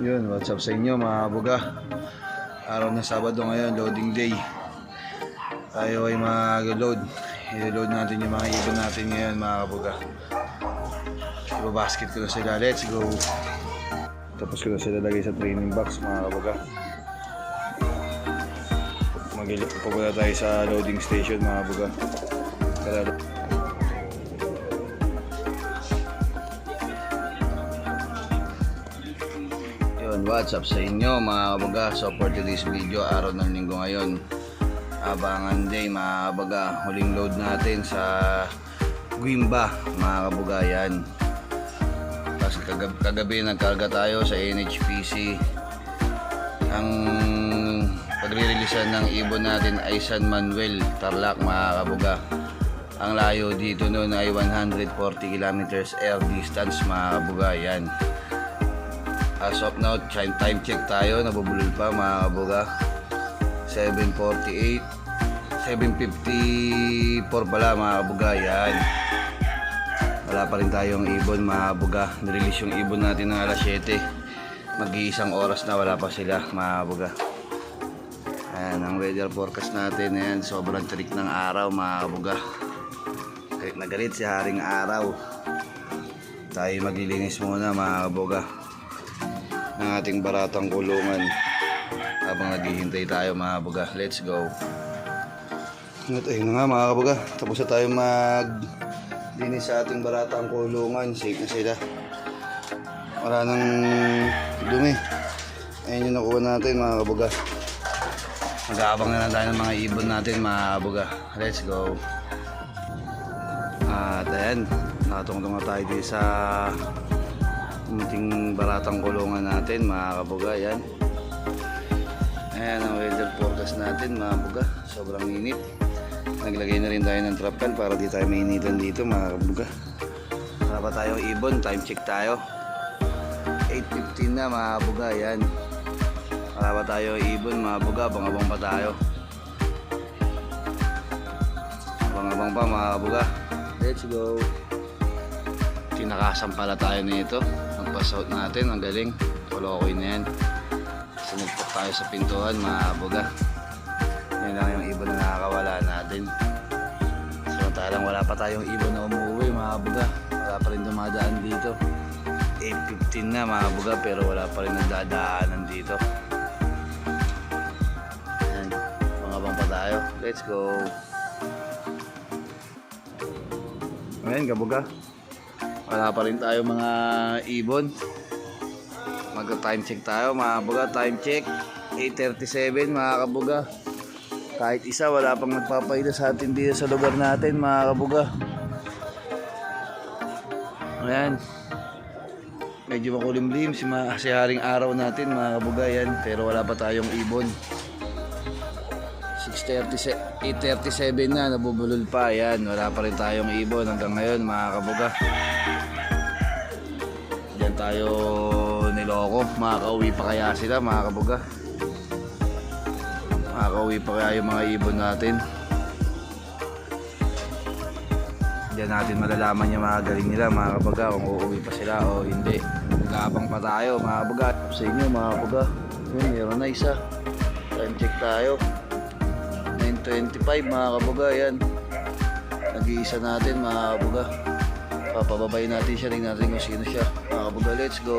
Yun, what's up sa inyo mga kabuga. Araw na Sabado ngayon, loading day. Tayo ay mag-load. I-load natin yung mga ibon natin ngayon mga kabuga. Ibabasket ko na sila, let's go. Tapos ko na sila lagay sa training box mga kabuga. Pupunta tayo sa loading station mga kabuga. What's up sa inyo mga kabaga. So for today's video, araw ng linggo ngayon, Abangan Day mga kabaga. Huling load natin sa Guimba mga kabaga yan. Tapos kagabi nagkarga tayo sa NHPC. Ang pagre-releasan ng ibon natin ay San Manuel, Tarlac mga kabaga. Ang layo dito noon ay 140 kilometers air distance mga kabaga yan. As of now, time check tayo, nabubulol pa mga kabuga. 7:48, 7:54 pala mga kabuga, yan. Wala pa rin tayong ibon mga kabuga. Nirelease yung ibon natin ng alas 7. Mag-iisang oras na wala pa sila mga kabuga. Ayan, ang weather forecast natin, ayan, sobrang tirik ng araw mga kabuga. Galit na galit si Haring Araw. Tayo maglilinis muna mga kabuga ng ating baratang kulungan habang naghihintay tayo mga kabuga. Let's go. At ayun na nga mga kabuga, tapos na tayo maglinis sa ating baratang kulungan. Safe na sila, wala nang dumi. Ayun yung nakuha natin mga kabuga. Mag-aabang na lang tayo ng mga ibon natin mga kabuga. Let's go. At ayan, nakatungtong na tayo dito sa munting baratang kulungan natin mga kabuga. Yan, ayan ang weather forecast natin mga kabuga. Sobrang init. Naglagay na rin tayo ng trap can para di tayo mainitan dito mga kabuga. Wala pa tayong ibon, time check tayo, 8:15 na mga kabuga. Yan, wala pa tayong ibon mga kabuga. Abang-abang pa tayo, abang-abang pa mga kabuga. Let's go. Tinakasan pala tayo nito. Pass out natin, ang galing. Kolokoy na yan. Sinugtok tayo sa pintuan mga kabuga. Yan lang yung ibon na nakakawala natin. Samantalang wala pa tayong ibon na umuwi mga kabuga. Wala pa rin dumadaan dito. 8:15 na mga kabuga, pero wala pa rin nagdadaanan dito. Yan, mga bang pa tayo. Let's go. Ayan kabuga, wala pa rin tayo mga ibon. Mag-time check tayo mga kabuga. Time check 8:37 mga kabuga. Kahit isa wala pang nagpapahila sa atin dito sa lugar natin mga kabuga. Ayan, medyo makulimlim si Haring Araw natin mga kabuga yan, pero wala pa tayong ibon. 8:37 na, nabubulol pa. Yan, wala pa rin tayong ibon hanggang ngayon mga kabuga. Diyan tayo niloko. Makakauwi pa kaya sila mga kabuga? Makakauwi pa kaya yung mga ibon natin? Diyan natin malalaman yung mga galing nila mga kabuga, kung uuwi pa sila o hindi. Nag-aabang pa tayo mga kabuga. Sa inyo mga kabuga, yun, meron na isa. Time check tayo, 9:25 mga kabuga. Yan, nag-iisa natin mga kabuga. Papababay natin siya, tingnan natin kung sino siya mga kabuga. Let's go.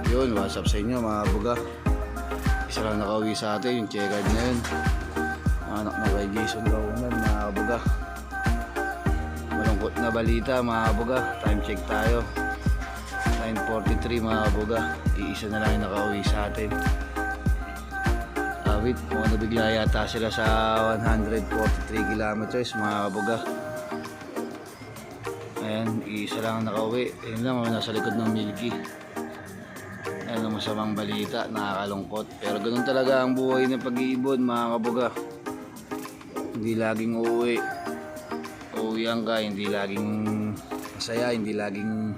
Yun, what's up sa inyo mga kabuga. Isa lang nakauwi sa atin, yung checkered na yun, anak na kay Jason Launan mga kabuga. Malungkot na balita mga kabuga. Time check tayo, 9:43 mga kabuga. Iisa na lang yung nakauwi sa atin. Wait, mukhang nabigla yata sila sa 143 kilometers mga kabuga. Ayan, isa lang nakauwi. Ayun lang, nasa likod ng Milky. Ayan ang masamang balita, nakakalungkot. Pero ganun talaga ang buhay ng pag-iibon mga kabuga. Hindi laging uuwi. Uuwihan ka, hindi laging masaya, hindi laging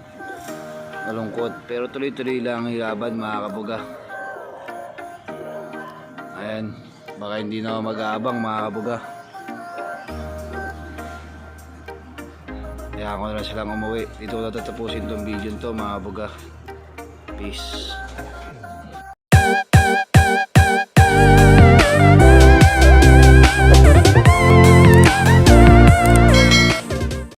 malungkot. Pero tuloy-tuloy lang ang hilaban mga kabuga. Ayan, baka hindi na ako mag-aabang mga kabuga. Kaya ako na lang silang umuwi. Dito ko natatapusin itong video to mga kabuga. Peace.